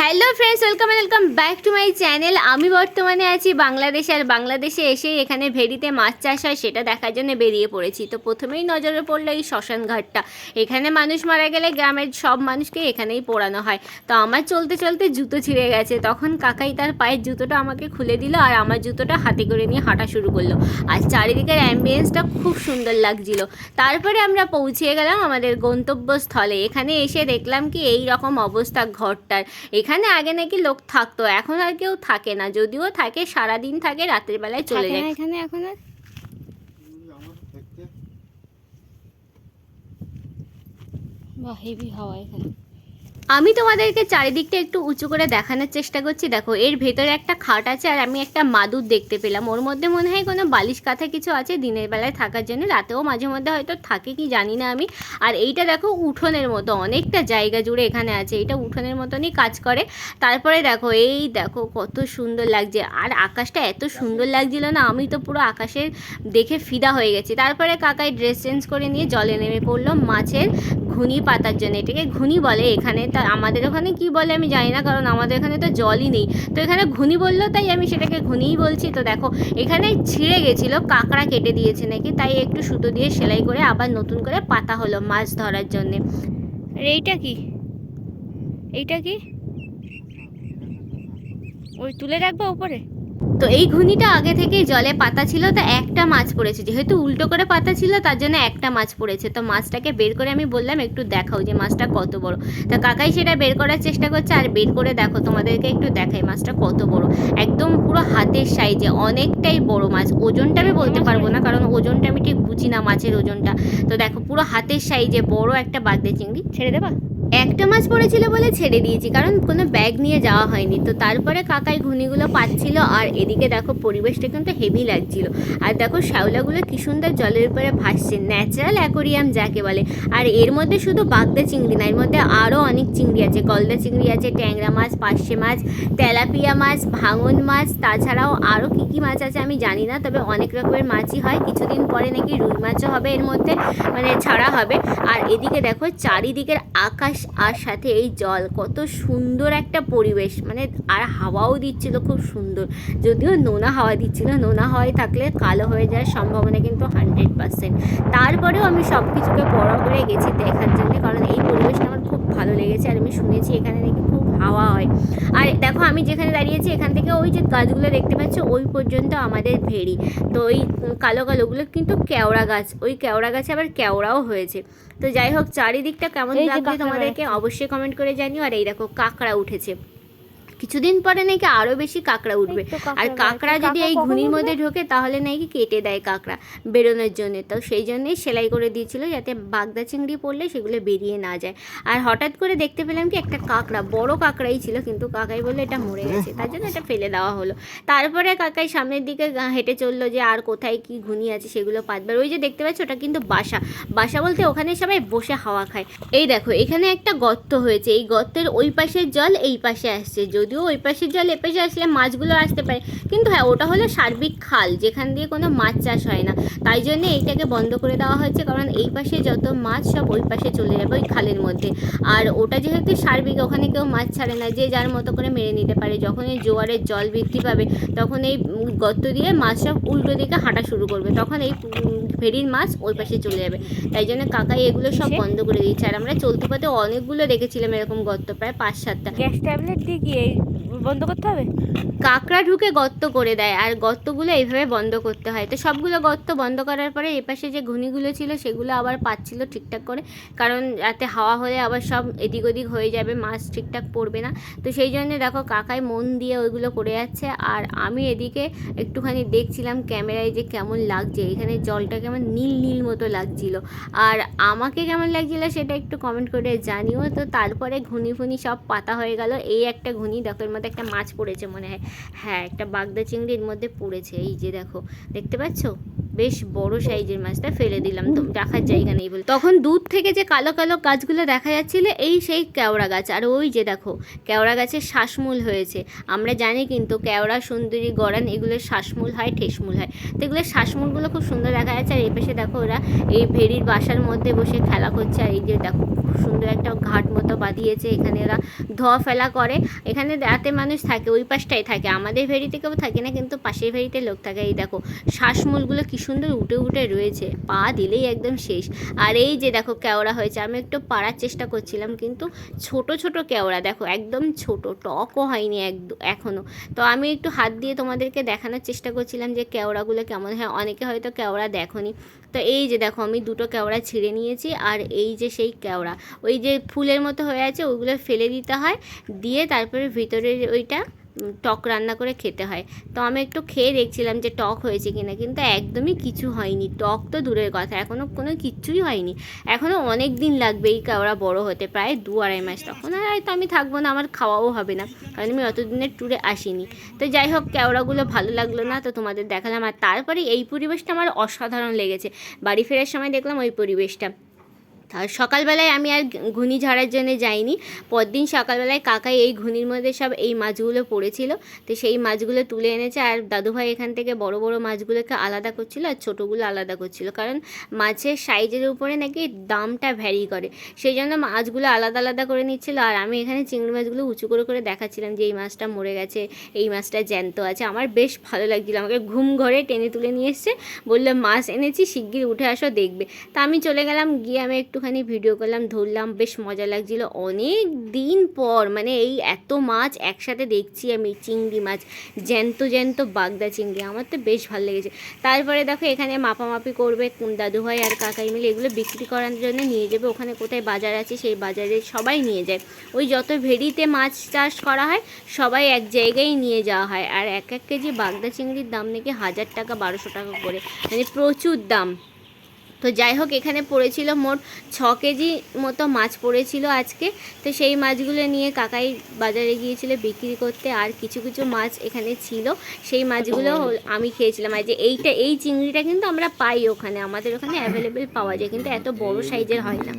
Hello friends, welcome back to my channel. আমি বর্তমানে আছি বাংলাদেশে, আর বাংলাদেশে এসে এখানে ভেড়িতে মাছ চাষ হয় সেটা দেখার জন্য বেরিয়ে পড়েছি। তো প্রথমেই নজরে পড়লো এই শ্মশান ঘাটটা। এখানে মানুষ মারা গেলে গ্রামের সব মানুষকে এখানেই পোড়ানো হয়। তো আমার চলতে চলতে জুতো ছিঁড়ে গেছে, তখন কাকাই তার পায়ের জুতোটা আমাকে খুলে দিল আর আমার জুতোটা হাতে করে নিয়ে হাঁটা শুরু করলো। আর চারিদিকের অ্যাম্বিয়েন্সটা খুব সুন্দর লাগছিল। তারপরে আমরা পৌঁছে গেলাম আমাদের গন্তব্যস্থলে। এখানে এসে দেখলাম কি এই রকম অবস্থা ঘরটার। এখানে আগে নাকি লোক থাকতো, এখন আর কেউ থাকে না, যদিও থাকে সারাদিন থাকে, রাতের বেলায় চলে যায়। এখানে এখন আর বাহ, হেভি হাওয়া এখানে। আমি তোমাদেরকে চারিদিকটা একটু উঁচু করে দেখানোর চেষ্টা করছি। দেখো, এর ভেতরে একটা খাট আছে আর আমি একটা মাদুর দেখতে পেলাম। ওর মধ্যে মনে হয় কোনো বালিশ কাঁথা কিছু আছে দিনের বেলায় থাকার জন্য, রাতেও মাঝে মধ্যে হয়তো থাকে কি জানি না আমি। আর এইটা দেখো উঠোনের মতো, অনেকটা জায়গা জুড়ে এখানে আছে, এটা উঠোনের মতনই কাজ করে। তারপরে দেখো, এই দেখো কত সুন্দর লাগছে, আর আকাশটা এত সুন্দর লাগছিল না, আমি তো পুরো আকাশের দেখে ফিদা হয়ে গেছি। তারপরে কাকাই ড্রেস চেঞ্জ করে নিয়ে জলে নেমে পড়লো মাছের ঘুনি পাতার জন্য। এটাকে ঘুনি বলে এখানে, তা আমাদের ওখানে কি বলে আমি জানি না, কারণ আমাদের এখানে তো জলই নেই। তো এখানে ঘুনি বললো তাই আমি সেটাকে ঘুনিই বলছি। তো দেখো, এখানে ছিঁড়ে গেছিলো, কাঁকড়া কেটে দিয়েছে নাকি, তাই একটু সুতো দিয়ে সেলাই করে আবার নতুন করে পাতা হলো মাছ ধরার জন্যে। আর এইটা কি, এইটা কি ওই তুলে রাখবো উপরে? তো এই ঘুনিটা আগে থেকেই জলে পাতা ছিল, তা একটা মাছ পড়েছে, যেহেতু উল্টো করে পাতা ছিল তার জন্য একটা মাছ পড়েছে। তো মাছটাকে বের করে আমি বললাম একটু দেখাও যে মাছটা কত বড়। তা কাকাই সেটা বের করার চেষ্টা করছে, আর বের করে দেখো তোমাদেরকে একটু দেখাই মাছটা কত বড়, একদম পুরো হাতের সাইজে, অনেকটাই বড় মাছ। ওজনটা আমি বলতে পারবো না, কারণ ওজনটা আমি ঠিক বুঝি না মাছের ওজনটা। তো দেখো পুরো হাতের সাইজে বড় একটা বাগদা চিংড়ি। ছেড়ে দেবা? একটা মাছ পড়েছিল বলে ছেড়ে দিয়েছি, কারণ কোনো ব্যাগ নিয়ে যাওয়া হয়নি। তো তারপরে কাকাই ঘুনিগুলো পাচ্ছিল, আর এদিকে দেখো পরিবেশটা কিন্তু হেভি লাগছিল। আর দেখো শ্যাওলাগুলো কি সুন্দর জলের উপরে ভাসছে, ন্যাচারাল অ্যাকোরিয়াম যাকে বলে। আর এর মধ্যে শুধু বাগদা চিংড়ি না, এর মধ্যে আরও অনেক চিংড়ি আছে, গলদা চিংড়ি আছে, ট্যাংরা মাছ, পার্শে মাছ, তেলাপিয়া মাছ, ভাঙন মাছ, তাছাড়াও আরও কী কী মাছ আছে আমি জানি না, তবে অনেক রকমের মাছই হয়। কিছুদিন পরে নাকি রুই মাছও হবে এর মধ্যে, মানে ছাড়া হবে। আর এদিকে দেখো চারিদিকের আকাশ আর সাথে এই জল, কত সুন্দর একটা পরিবেশ, মানে আর হাওয়াও দিচ্ছিল খুব সুন্দর, যদিও নোনা হাওয়া দিচ্ছিল। নোনা হাওয়ায় থাকলে কালো হয়ে যাওয়ার সম্ভাবনা কিন্তু 100%। তারপরেও আমি সব কিছুকে বড় করে গেছি দেখার জন্য, কারণ এই পরিবেশটা আমার খুব ভালো লেগেছে। আর আমি শুনেছি এখানে নাকি খুব হাওয়া হয়। আর দেখো আমি যেখানে দাঁড়িয়েছি এখান থেকে ওই যে গাছগুলো দেখতে পাচ্ছ ওই পর্যন্ত আমাদের ভেড়ি। তো ওই কালো কালোগুলো কিন্তু কেওড়া গাছ, ওই কেওড়া গাছে আবার কেওড়াও হয়েছে। তো যাই হোক, চারিদিকটা কেমন লাগবে তোমাদেরকে অবশ্যই কমেন্ট করে জানিও। আর এই দেখো কাঁকড়া উঠেছে, কিছুদিন পরে নাকি আরও বেশি কাঁকড়া উঠবে। আর কাঁকড়া যদি এই ঘুনির মধ্যে ঢোকে তাহলে নাকি কেটে দেয় কাঁকড়া বেরোনোর জন্য। তো সেই জন্যই সেলাই করে দিয়েছিল, যাতে বাগদা চিংড়ি পড়লে সেগুলো বেরিয়ে না যায়। আর হঠাৎ করে দেখতে পেলাম কি একটা কাঁকড়া, বড় কাঁকড়াই ছিল, কিন্তু কাকাই বললো এটা মরে গেছে, তার জন্য এটা ফেলে দেওয়া হলো। তারপরে কাকাই সামনের দিকে হেঁটে চললো যে আর কোথায় কি ঘুনি আছে সেগুলো পাতবার। ওই যে দেখতে পাচ্ছ ওটা কিন্তু বাসা, বাসা বলতে ওখানে সবাই বসে হাওয়া খায়। এই দেখো এখানে একটা গর্ত হয়েছে, এই গর্তের ওই পাশের জল এই পাশে আসছে, যদিও ওই পাশের জল এ পাশে আসলে মাছগুলো আসতে পারে, কিন্তু হ্যাঁ ওটা হলো সার্বিক খাল, যেখান দিয়ে কোনো মাছ চাষ হয় না, তাই জন্য এইটাকে বন্ধ করে দেওয়া হয়েছে, কারণ এই পাশে যত মাছ সব ওই পাশে চলে যাবে ওই খালের মধ্যে। আর ওটা যেহেতু সার্বিক, ওখানে কেউ মাছ ছাড়ে না, যে যার মতো করে মেরে নিতে পারে। যখন এই জোয়ারের জল বৃদ্ধি পাবে তখন এই গর্ত দিয়ে মাছ সব উল্টো দিকে হাঁটা শুরু করবে, তখন এই ভেড়ির মাছ ওই পাশে চলে যাবে। তাই জন্য কাকাই এগুলো সব বন্ধ করে দিয়েছে। আর আমরা চলতে পথে অনেকগুলো দেখেছিলাম এরকম গর্ত, প্রায় 5-7টা। গ্যাস ট্যাবলেট দিয়ে কি বন্ধ করতে হবে? কাঁকড়া ঢুকে গর্ত করে দেয়, আর গর্তগুলো এইভাবে বন্ধ করতে হয়। তো সবগুলো গর্ত বন্ধ করার পরে এপাশে যে ঘুনিগুলো ছিল সেগুলো আবার পাচ্ছিল ঠিকঠাক করে, কারণ রাতে হাওয়া হলে আবার সব এদিক ওদিক হয়ে যাবে, মাছ ঠিকঠাক পড়বে না। তো সেই জন্য দেখো কাকাই মন দিয়ে ওইগুলো করে যাচ্ছে, আর আমি এদিকে একটুখানি দেখছিলাম ক্যামেরায় যে কেমন লাগছে, এখানে জলটা কেমন নীল নীল মতো লাগছিল, আর আমাকে কেমন লাগছিল সেটা একটু কমেন্ট করে জানিও। তো তারপরে ঘুনি ফুনি সব পাতা হয়ে গেল। এই একটা ঘুনি দেখো, এর মধ্যে একটা মাছ পড়েছে মনে হয়, হ্যাঁ একটা বাগদা চিংড়ির মধ্যে পড়েছে, এই যে দেখো দেখতে পাচ্ছ। বেশ বড় সাইজের মাছটা, ফেলে দিলাম, তো রাখার জায়গা নেই বলে। তখন দূর থেকে যে কালো কালো গাছগুলো দেখা যাচ্ছিল এই সেই কেওড়া গাছ। আর ওই যে দেখো কেওড়া গাছের শ্বাসমূল হয়েছে। আমরা জানি কিন্তু কেওড়া, সুন্দরী, গরান এগুলোর শ্বাসমূল হয়, ঠেসমূল হয়। তো এগুলোর শ্বাসমূলগুলো খুব সুন্দর দেখা যাচ্ছে। আর এই পাশে দেখো ওরা এই ভেড়ির বাসার মধ্যে বসে খেলা করছে। আর এই যে দেখো খুব সুন্দর একটা ঘাট মতো বাঁধিয়েছে, এখানে ওরা ধোয়া ফেলা করে। এখানে রাতে মানুষ থাকে, ওই পাশটাই থাকে, আমাদের ভেড়িতে কেউ থাকে না, কিন্তু পাশের ভেড়িতে লোক থাকে। এই দেখো শ্বাসমূলগুলো কি সুন্দর উঠে উঠে রয়েছে, পা দিলেই একদম শেষ। আর এই যে দেখো কেওড়া হয়েছে, আমি একটু পাড়ার চেষ্টা করছিলাম, কিন্তু ছোট ছোট কেওড়া দেখো, একদম ছোট, টকও হয়নি এখনও। তো আমি একটু হাত দিয়ে তোমাদেরকে দেখানোর চেষ্টা করছিলাম যে কেওড়াগুলো কেমন হয়। অনেকে হয়তো কেওড়া দেখোনি। তো এই যে দেখো আমি দুটো কেওড়া ছিঁড়ে নিয়েছি। আর এই যে সেই কেওড়া, ওই যে ফুলের মতো হয়ে আছে, ওইগুলো ফেলে দিতে হয়, দিয়ে তারপরে ভিতরের ওইটা টক রান্না করে খেতে হয়। তো আমি একটু খেয়ে দেখছিলাম যে টক হয়েছে কিনা, কিন্তু একদমই কিছু হয়নি। টক তো দূরের কথা, এখনও কোনো কিচ্ছুই হয়নি। এখনও অনেক দিন লাগবে এই কেওড়া বড় হতে, প্রায় 2-2.5 মাস। তখন আর হয়তো আমি থাকবো না, আমার খাওয়াও হবে না, কারণ আমি অতদিনের ট্যুরে আসিনি। তো যাই হোক, কেওড়াগুলো ভালো লাগলো না, তো তোমাদের দেখালাম। আর তারপরে এই পরিবেশটা আমার অসাধারণ লেগেছে। বাড়ি ফেরার সময় দেখলাম ওই পরিবেশটা। আর সকালবেলায় আমি আর ঘুনি ঝাড়ার জন্য যাইনি। পরদিন সকালবেলায় কাকাই এই ঘুনির মধ্যে সব এই মাছগুলো পড়েছিল, তো সেই মাছগুলো তুলে এনেছে। আর দাদুভাই এখান থেকে বড় বড় মাছগুলোকে আলাদা করছিল আর ছোটোগুলো আলাদা করছিল, কারণ মাছের সাইজের উপরে নাকি দামটা ভ্যারি করে, সেই জন্য মাছগুলো আলাদা আলাদা করে নিচ্ছিল। আর আমি এখানে চিংড়ি মাছগুলো উঁচু করে করে দেখাচ্ছিলাম যে এই মাছটা মরে গেছে, এই মাছটা জ্যান্ত আছে। আমার বেশ ভালো লাগছিলো। আমাকে ঘুম ঘরে টেনে তুলে নিয়ে এসছে, বললো মাছ এনেছি, শিগগির উঠে আসো দেখবে। তা আমি চলে গেলাম, গিয়ে আমি একটুখানি ভিডিও করলাম, ধরলাম, বেশ মজা লাগছিল। অনেক দিন পর মানে এই এত মাছ একসাথে দেখছি আমি, চিংড়ি মাছ, জ্যান্ত জ্যান্ত বাগদা চিংড়ি, আমার তো বেশ ভালো লেগেছে। তারপরে দেখো এখানে মাপামাপি করবে দাদুভাই আর কাকাই মিলে, এগুলো বিক্রি করার জন্য নিয়ে যাবে। ওখানে কোথায় বাজার আছে সেই বাজারে সবাই নিয়ে যায়। ওই যত ভেড়িতে মাছ চাষ করা হয় সবাই এক জায়গায় নিয়ে যাওয়া হয়। আর এক কেজি বাগদা চিংড়ির দাম নাকি 1000 টাকা 1200 টাকা করে, মানে প্রচুর দাম। তো যাই হোক, এখানে পড়েছিল মোট 6 কেজি মতো মাছ পড়েছিল আজকে। তো সেই মাছগুলো নিয়ে কাকাই বাজারে গিয়েছিল বিক্রি করতে। আর কিছু কিছু মাছ এখানে ছিল, সেই মাছগুলো আমি খেয়েছিলাম। আর যে এই চিংড়িটা কিন্তু আমরা পাই ওখানে, আমাদের ওখানে অ্যাভেলেবেল পাওয়া যায়, কিন্তু এত বড় সাইজের হয় না।